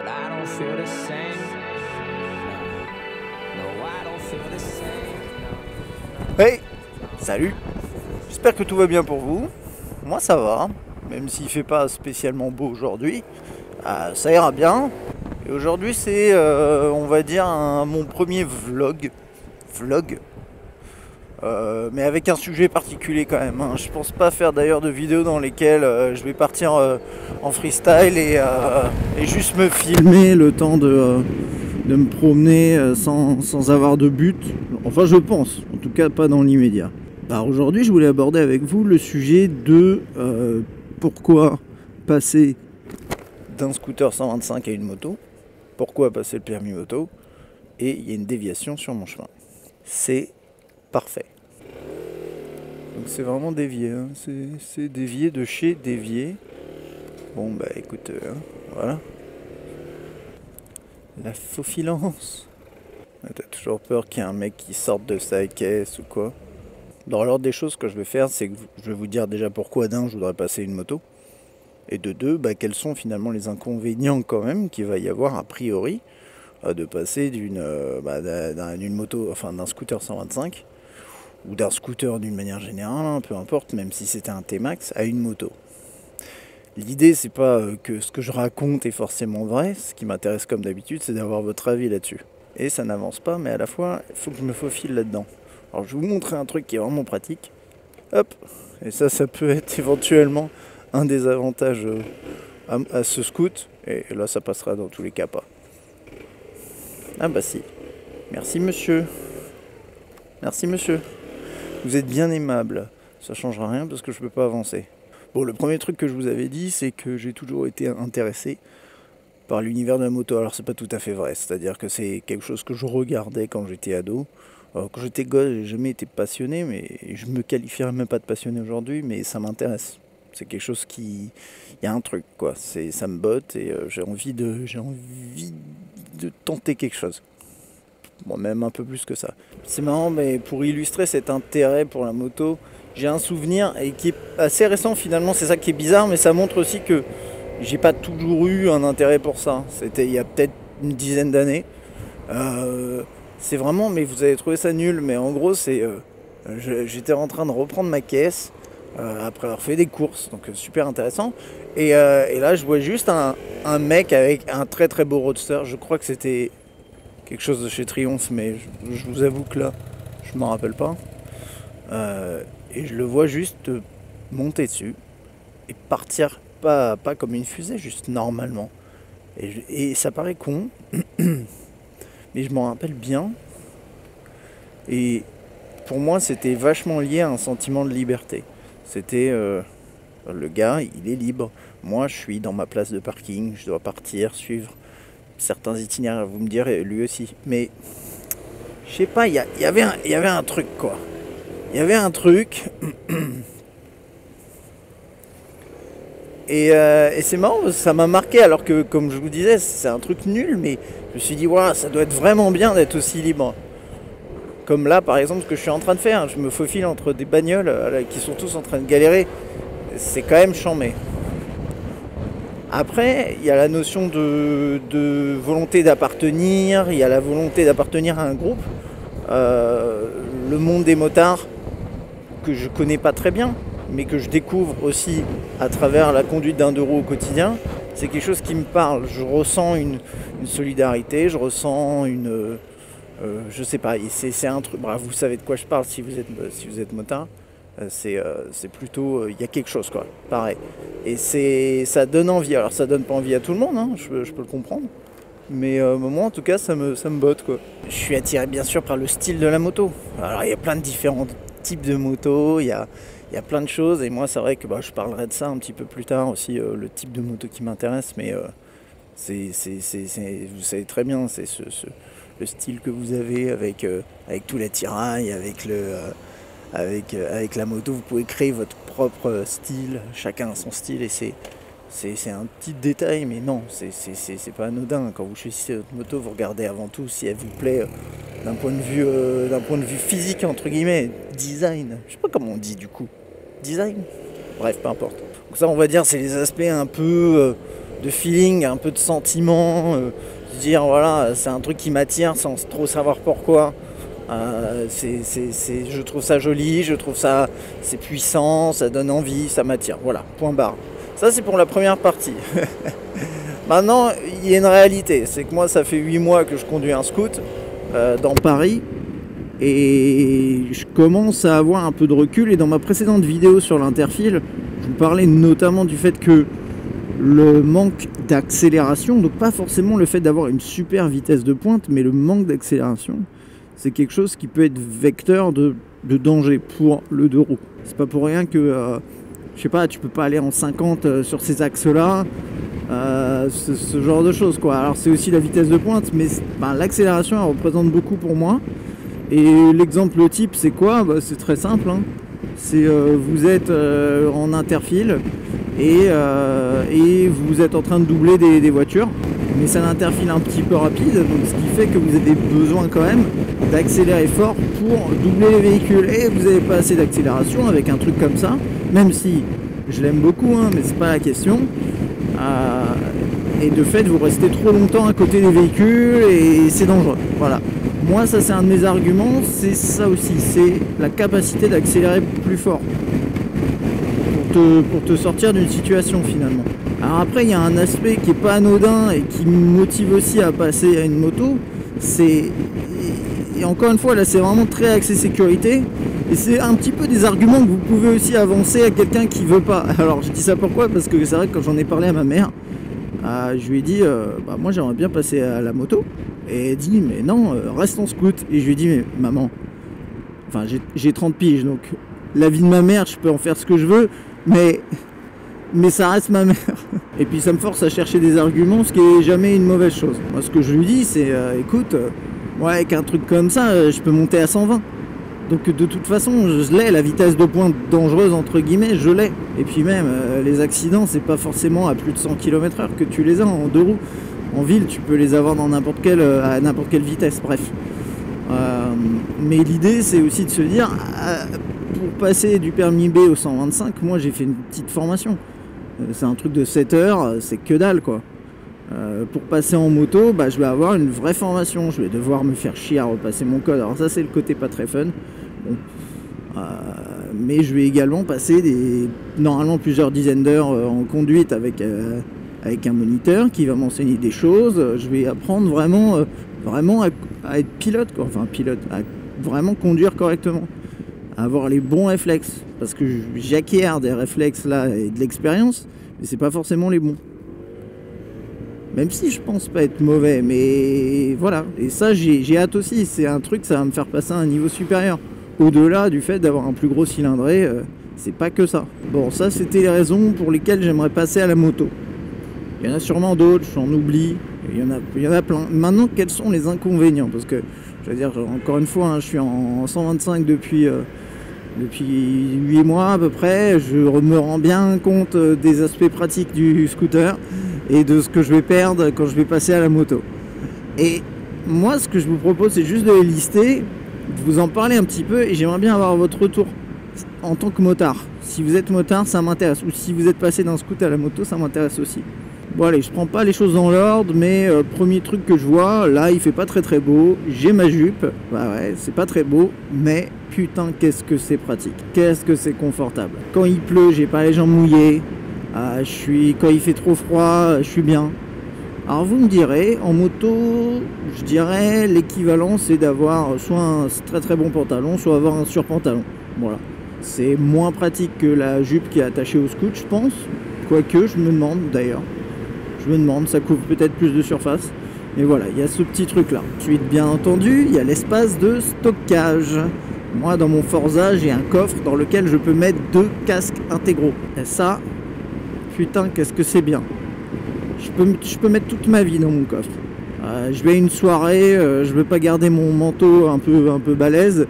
but I don't feel the same. No, I don't feel the same. Hey, salut. J'espère que tout va bien pour vous. Moi ça va, même s'il fait pas spécialement beau aujourd'hui. Ça ira bien. Et aujourd'hui c'est, on va dire, mon premier vlog. Mais avec un sujet particulier quand même, hein. Je pense pas faire d'ailleurs de vidéos dans lesquelles je vais partir en freestyle et juste me filmer le temps de me promener sans avoir de but. Enfin je pense, en tout cas pas dans l'immédiat. Alors aujourd'hui je voulais aborder avec vous le sujet de pourquoi passer d'un scooter 125 à une moto, pourquoi passer le permis moto, et il y a une déviation sur mon chemin. C'est parfait. Donc c'est vraiment dévié, hein. C'est dévié de chez dévié. Bon bah écoute, voilà. La faufilance. T'as toujours peur qu'il y ait un mec qui sorte de sa caisse ou quoi. Dans l'ordre des choses, ce que je vais faire, c'est que je vais vous dire déjà pourquoi d'une je voudrais passer une moto. Et de deux, bah, quels sont finalement les inconvénients quand même qu'il va y avoir a priori de passer d'une moto, enfin d'un scooter 125 ou d'un scooter d'une manière générale, hein, peu importe, même si c'était un T-Max, à une moto. L'idée, c'est pas que ce que je raconte est forcément vrai. Ce qui m'intéresse comme d'habitude, c'est d'avoir votre avis là-dessus. Et ça n'avance pas, mais à la fois, il faut que je me faufile là-dedans. Alors, je vais vous montrer un truc qui est vraiment pratique. Hop, et ça peut être éventuellement un des avantages à ce scoot. Et là, ça passera dans tous les cas pas. Ah bah si. Merci monsieur. Merci monsieur. Vous êtes bien aimable. Ça changera rien parce que je peux pas avancer. Bon, le premier truc que je vous avais dit, c'est que j'ai toujours été intéressé par l'univers de la moto. Alors c'est pas tout à fait vrai. C'est-à-dire que c'est quelque chose que je regardais quand j'étais ado. Quand j'étais gosse, j'ai jamais été passionné, mais je me qualifierais même pas de passionné aujourd'hui, mais ça m'intéresse. C'est quelque chose qui... Il y a un truc, quoi. Ça me botte et j'ai envie de tenter quelque chose. Bon, même un peu plus que ça. C'est marrant, mais pour illustrer cet intérêt pour la moto, j'ai un souvenir et qui est assez récent finalement. C'est ça qui est bizarre, mais ça montre aussi que j'ai pas toujours eu un intérêt pour ça. C'était il y a peut-être une dizaine d'années. C'est vraiment, mais vous allez trouver ça nul, mais en gros, j'étais en train de reprendre ma caisse après avoir fait des courses, donc super intéressant. Et là, je vois juste un mec avec un très très beau roadster. Je crois que c'était quelque chose de chez Triomphe, mais je vous avoue que là, je m'en rappelle pas. Et je le vois juste monter dessus et partir, pas comme une fusée, juste normalement. Et ça paraît con, mais je m'en rappelle bien. Et pour moi, c'était vachement lié à un sentiment de liberté. C'était le gars, il est libre. Moi, je suis dans ma place de parking, je dois partir, suivre certains itinéraires, vous me direz, lui aussi. Mais je sais pas, il y avait un truc, quoi. Il y avait un truc. Et c'est marrant, ça m'a marqué, alors que, comme je vous disais, c'est un truc nul, mais je me suis dit, wow, ça doit être vraiment bien d'être aussi libre. Comme là, par exemple, ce que je suis en train de faire, je me faufile entre des bagnoles qui sont tous en train de galérer. C'est quand même chambé. Après, il y a la notion de volonté d'appartenir, il y a la volonté d'appartenir à un groupe. Le monde des motards, que je connais pas très bien, mais que je découvre aussi à travers la conduite d'un deux roues au quotidien, c'est quelque chose qui me parle. Je ressens une solidarité, je ressens je sais pas, c'est un truc. Bref, vous savez de quoi je parle si vous êtes motard. C'est plutôt, il y a quelque chose, quoi, pareil. Et ça donne envie. Alors ça donne pas envie à tout le monde, hein, je peux le comprendre. Mais moi en tout cas ça me botte, quoi. Je suis attiré bien sûr par le style de la moto. Alors il y a plein de différents types de motos, il y a plein de choses. Et moi c'est vrai que je parlerai de ça un petit peu plus tard aussi, le type de moto qui m'intéresse. Mais vous savez très bien, c'est le style que vous avez avec tout l'attirail, avec la moto, vous pouvez créer votre propre style, chacun a son style et c'est un petit détail, mais non, c'est pas anodin. Quand vous choisissez votre moto, vous regardez avant tout si elle vous plaît d'un point de vue physique, entre guillemets, design, je sais pas comment on dit du coup, design, bref, peu importe. Donc ça, on va dire, c'est les aspects un peu feeling, un peu de sentiment, se dire voilà, c'est un truc qui m'attire sans trop savoir pourquoi. Je trouve ça joli, je trouve ça c'est puissant, ça donne envie, ça m'attire. Voilà, point barre. Ça c'est pour la première partie. Maintenant, il y a une réalité, c'est que moi ça fait 8 mois que je conduis un scoot dans Paris et je commence à avoir un peu de recul. Et dans ma précédente vidéo sur l'interfile, je vous parlais notamment du fait que le manque d'accélération, donc pas forcément le fait d'avoir une super vitesse de pointe, mais le manque d'accélération, c'est quelque chose qui peut être vecteur de danger pour le deux roues. C'est pas pour rien que, je sais pas, tu peux pas aller en 50 sur ces axes-là, ce genre de choses, quoi. Alors c'est aussi la vitesse de pointe, mais l'accélération, elle représente beaucoup pour moi. Et l'exemple type, c'est quoi? C'est très simple, hein. C'est vous êtes en interfile et vous êtes en train de doubler des voitures, mais c'est un interfile un petit peu rapide, donc ce qui fait que vous avez besoin quand même d'accélérer fort pour doubler les véhicules, et vous n'avez pas assez d'accélération avec un truc comme ça, même si je l'aime beaucoup, hein, mais c'est pas la question. Et de fait vous restez trop longtemps à côté des véhicules et c'est dangereux. Voilà. Moi ça c'est un de mes arguments, c'est ça aussi, c'est la capacité d'accélérer plus fort pour te sortir d'une situation finalement. Alors après il y a un aspect qui est pas anodin et qui me motive aussi à passer à une moto, et encore une fois là c'est vraiment très axé sécurité, et c'est un petit peu des arguments que vous pouvez aussi avancer à quelqu'un qui veut pas. Alors je dis ça pourquoi? Parce que c'est vrai que quand j'en ai parlé à ma mère, je lui ai dit moi j'aimerais bien passer à la moto, et elle dit mais non, reste en scoot. Et je lui ai dit mais maman, enfin j'ai 30 piges, donc la vie de ma mère je peux en faire ce que je veux, mais ça reste ma mère. Et puis ça me force à chercher des arguments, ce qui est jamais une mauvaise chose. Moi ce que je lui dis c'est écoute, moi avec un truc comme ça je peux monter à 120. Donc de toute façon je l'ai, la vitesse de pointe dangereuse entre guillemets, je l'ai. Et puis même les accidents c'est pas forcément à plus de 100 km/h que tu les as en deux roues. En ville tu peux les avoir dans à n'importe quelle vitesse, bref. Mais l'idée c'est aussi de se dire pour passer du permis B au 125, moi j'ai fait une petite formation. C'est un truc de 7 heures, c'est que dalle quoi. Pour passer en moto, je vais avoir une vraie formation, je vais devoir me faire chier à repasser mon code. Alors ça c'est le côté pas très fun. Bon. Mais je vais également passer normalement plusieurs dizaines d'heures en conduite avec un moniteur qui va m'enseigner des choses. Je vais apprendre vraiment à être pilote, quoi. Enfin pilote, à vraiment conduire correctement, à avoir les bons réflexes, parce que j'acquiers des réflexes là et de l'expérience, mais c'est pas forcément les bons. Même si je pense pas être mauvais, mais voilà. Et ça j'ai hâte aussi, c'est un truc, ça va me faire passer à un niveau supérieur. Au-delà du fait d'avoir un plus gros cylindré, c'est pas que ça. Bon, ça c'était les raisons pour lesquelles j'aimerais passer à la moto. Il y en a sûrement d'autres, j'en oublie, il y en a plein. Maintenant, quels sont les inconvénients? Parce que, je veux dire, encore une fois, hein, je suis en 125 depuis 8 mois à peu près. Je me rends bien compte des aspects pratiques du scooter et de ce que je vais perdre quand je vais passer à la moto. Et moi, ce que je vous propose, c'est juste de les lister, de vous en parler un petit peu, et j'aimerais bien avoir votre retour en tant que motard. Si vous êtes motard, ça m'intéresse. Ou si vous êtes passé d'un scooter à la moto, ça m'intéresse aussi. Bon allez, je prends pas les choses dans l'ordre, mais premier truc que je vois, là il fait pas très très beau, j'ai ma jupe, ouais, c'est pas très beau, mais putain qu'est-ce que c'est pratique, qu'est-ce que c'est confortable. Quand il pleut, j'ai pas les jambes mouillées, quand il fait trop froid, je suis bien. Alors vous me direz, en moto, je dirais l'équivalent c'est d'avoir soit un très très bon pantalon, soit avoir un surpantalon. Voilà. C'est moins pratique que la jupe qui est attachée au scoot, je pense, quoique je me demande d'ailleurs. Je me demande, ça couvre peut-être plus de surface. Mais voilà, il y a ce petit truc là. Ensuite, bien entendu, il y a l'espace de stockage. Moi, dans mon Forza, j'ai un coffre dans lequel je peux mettre 2 casques intégraux. Et ça, putain, qu'est-ce que c'est bien. Je peux mettre toute ma vie dans mon coffre. Je vais à une soirée, je veux pas garder mon manteau un peu balèze.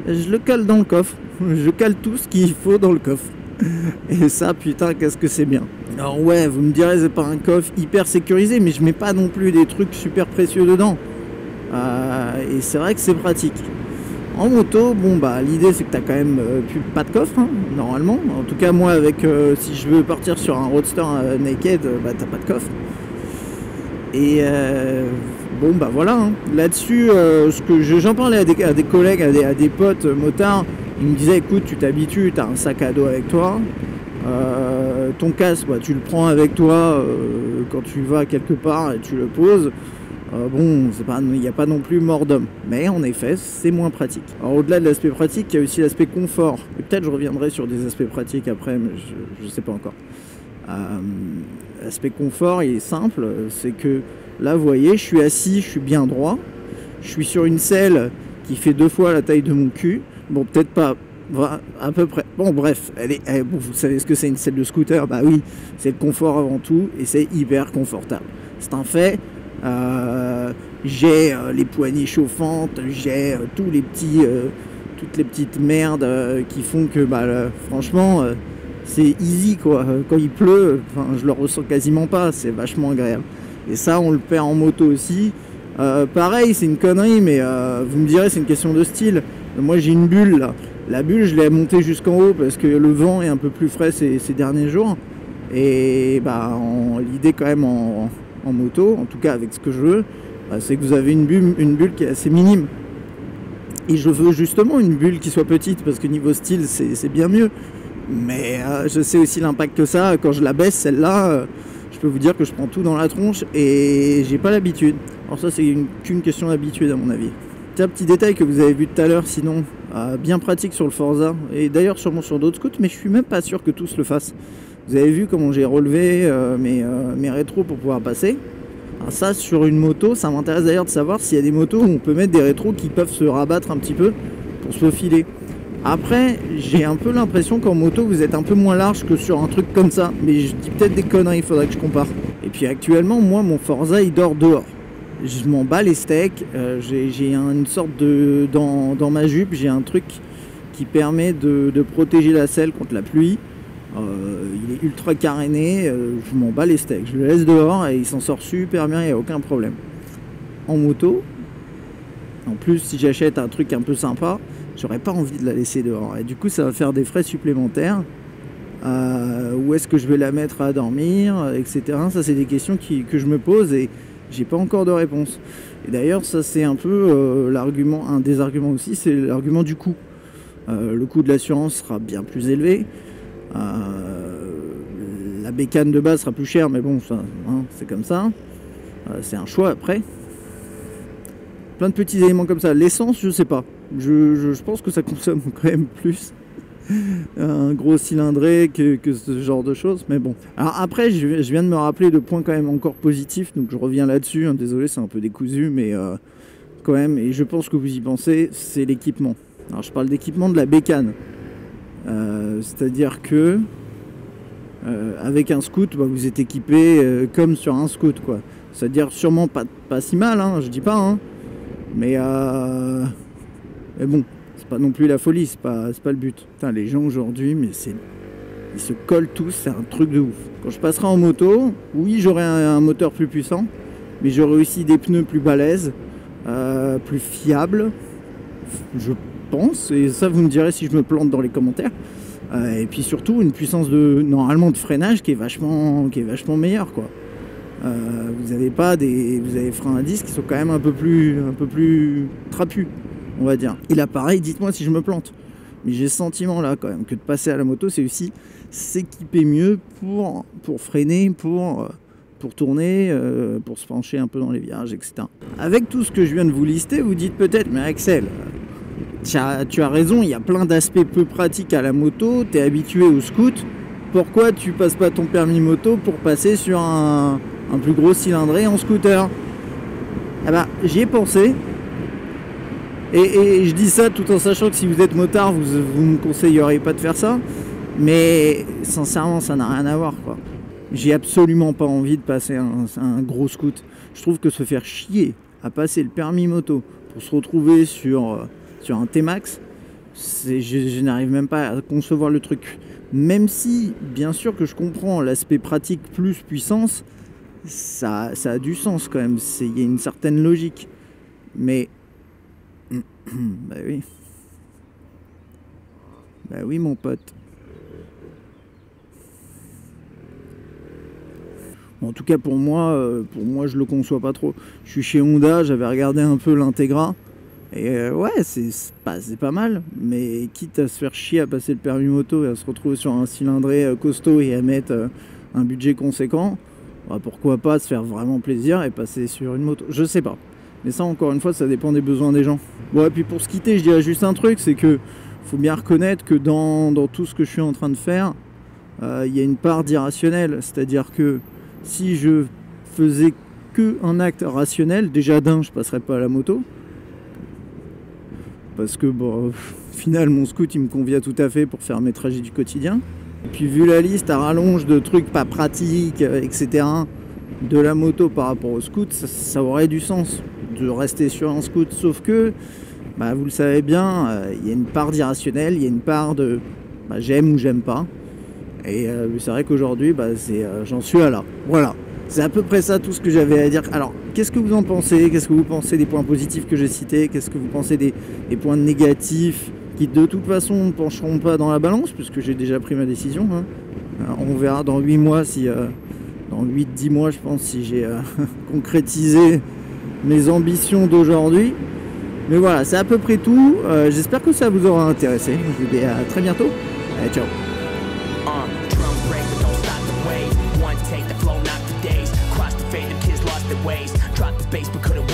Je le cale dans le coffre. Je cale tout ce qu'il faut dans le coffre. Et ça, putain, qu'est-ce que c'est bien. Alors ouais, vous me direz, c'est pas un coffre hyper sécurisé, mais je mets pas non plus des trucs super précieux dedans. Et c'est vrai que c'est pratique. En moto, bon bah l'idée c'est que t'as quand même pas de coffre, hein, normalement. En tout cas moi avec si je veux partir sur un roadster naked, bah t'as pas de coffre. Et bon bah voilà, hein. Là-dessus, ce que j'en parlais à des collègues, à des potes motards, ils me disaient écoute tu t'habitues, t'as un sac à dos avec toi, ton casque bah, tu le prends avec toi quand tu vas quelque part et tu le poses. Bon, il n'y a pas non plus mort d'homme, mais en effet, c'est moins pratique. Alors au-delà de l'aspect pratique, il y a aussi l'aspect confort. Et peut-être je reviendrai sur des aspects pratiques après, mais je ne sais pas encore. L'aspect confort, il est simple, c'est que là, vous voyez, je suis assis, je suis bien droit, je suis sur une selle qui fait 2 fois la taille de mon cul. Bon, peut-être pas, à peu près. Bon, bref, bon, vous savez ce que c'est une selle de scooter? Bah oui, c'est le confort avant tout, et c'est hyper confortable. C'est un fait. J'ai les poignées chauffantes, j'ai toutes les petites merdes qui font que bah, franchement c'est easy quoi. Quand il pleut, je le ressens quasiment pas, c'est vachement agréable. Et ça on le perd en moto aussi. Pareil, c'est une connerie, mais vous me direz c'est une question de style. Moi j'ai une bulle là. La bulle je l'ai montée jusqu'en haut parce que le vent est un peu plus frais ces derniers jours. Et bah l'idée quand même en moto, en tout cas avec ce que je veux, c'est que vous avez une bulle qui est assez minime. Et je veux justement une bulle qui soit petite parce que niveau style c'est bien mieux. Mais je sais aussi l'impact que ça, quand je la baisse celle-là, je peux vous dire que je prends tout dans la tronche et j'ai pas l'habitude. Alors ça c'est qu'une question d'habitude à mon avis. C'est un petit détail que vous avez vu tout à l'heure sinon, bien pratique sur le Forza et d'ailleurs sûrement sur d'autres scooters, mais je suis même pas sûr que tous le fassent. Vous avez vu comment j'ai relevé mes rétros pour pouvoir passer. Alors ça, sur une moto, ça m'intéresse d'ailleurs de savoir s'il y a des motos où on peut mettre des rétros qui peuvent se rabattre un petit peu pour se faufiler. Après, j'ai un peu l'impression qu'en moto, vous êtes un peu moins large que sur un truc comme ça. Mais je dis peut-être des conneries, il faudrait que je compare. Et puis actuellement, moi, mon Forza, il dort dehors. Je m'en bats les steaks. J'ai une sorte de... Dans ma jupe, j'ai un truc qui permet de protéger la selle contre la pluie. Il est ultra caréné, je m'en bats les steaks, je le laisse dehors et il s'en sort super bien, il n'y a aucun problème. En moto, en plus si j'achète un truc un peu sympa, j'aurais pas envie de la laisser dehors et du coup ça va faire des frais supplémentaires. Où est-ce que je vais la mettre à dormir, etc. Ça c'est des questions que je me pose et j'ai pas encore de réponse. Et d'ailleurs ça c'est un peu l'argument, un des arguments aussi, c'est l'argument du coût. Le coût de l'assurance sera bien plus élevé. La bécane de base sera plus chère, mais bon, ça, hein, c'est comme ça. C'est un choix après. Plein de petits éléments comme ça. L'essence, je sais pas. Je pense que ça consomme quand même plus un gros cylindré que ce genre de choses. Mais bon. Alors après, je viens de me rappeler de points quand même encore positifs, donc je reviens là-dessus. Hein. Désolé, c'est un peu décousu, mais quand même, et je pense que vous y pensez, c'est l'équipement. Alors je parle d'équipement de la bécane. C'est-à-dire que avec un scoot, bah, vous êtes équipé comme sur un scoot, quoi. C'est-à-dire sûrement pas si mal, hein, je dis pas, hein, mais bon, c'est pas non plus la folie, c'est pas le but. Putain, les gens aujourd'hui, mais ils se collent tous, c'est un truc de ouf. Quand je passerai en moto, oui, j'aurai un moteur plus puissant, mais j'aurai aussi des pneus plus balèzes, plus fiables, je pense, et ça vous me direz si je me plante dans les commentaires. Et puis surtout une puissance normalement de freinage qui est vachement meilleure, quoi. Vous avez freins à disque qui sont quand même un peu plus trapus, on va dire. Et là pareil, dites-moi si je me plante. Mais j'ai ce sentiment là quand même que de passer à la moto, c'est aussi s'équiper mieux pour freiner, pour tourner, pour se pencher un peu dans les virages, etc. Avec tout ce que je viens de vous lister, vous dites peut-être, mais Axel, tu as raison, il y a plein d'aspects peu pratiques à la moto, tu es habitué au scoot, pourquoi tu passes pas ton permis moto pour passer sur un plus gros cylindré en scooter? Eh ben, j'y ai pensé, et je dis ça tout en sachant que si vous êtes motard, vous me conseilleriez pas de faire ça, mais sincèrement, ça n'a rien à voir, quoi. J'ai absolument pas envie de passer un gros scoot. Je trouve que se faire chier à passer le permis moto pour se retrouver sur un T-Max, je n'arrive même pas à concevoir le truc. Même si, bien sûr que je comprends l'aspect pratique plus puissance, ça a du sens quand même, il y a une certaine logique. Mais, bah oui, Bah oui mon pote. Bon, en tout cas pour moi je le conçois pas trop. Je suis chez Honda, j'avais regardé un peu l'Integra. Et ouais, c'est pas mal. Mais quitte à se faire chier à passer le permis moto et à se retrouver sur un cylindré costaud et à mettre un budget conséquent, bah, pourquoi pas se faire vraiment plaisir et passer sur une moto. Je sais pas. Mais ça encore une fois ça dépend des besoins des gens. Bon et puis pour se quitter je dirais juste un truc, c'est que faut bien reconnaître que dans tout ce que je suis en train de faire, il y a une part d'irrationnel. C'est-à-dire que si je faisais qu'un acte rationnel, déjà d'un, je passerais pas à la moto. Parce que bon, au final mon scoot il me convient tout à fait pour faire mes trajets du quotidien. Et puis vu la liste à rallonge de trucs pas pratiques, etc. de la moto par rapport au scoot, ça aurait du sens de rester sur un scoot. Sauf que, bah, vous le savez bien, il y a une part d'irrationnel, il y a une part de j'aime ou j'aime pas. Et c'est vrai qu'aujourd'hui, j'en suis à là. Voilà. C'est à peu près ça tout ce que j'avais à dire. Alors, qu'est-ce que vous en pensez? Qu'est-ce que vous pensez des points positifs que j'ai cités? Qu'est-ce que vous pensez des points négatifs qui de toute façon ne pencheront pas dans la balance puisque j'ai déjà pris ma décision, hein. Alors, on verra dans 8 mois si... dans 8-10 mois, je pense, si j'ai concrétisé mes ambitions d'aujourd'hui. Mais voilà, c'est à peu près tout. J'espère que ça vous aura intéressé. Je vous dis à très bientôt. Allez, ciao. Take the flow, knock the days. Cross the fade, the kids lost their ways. Dropped the bass, but couldn't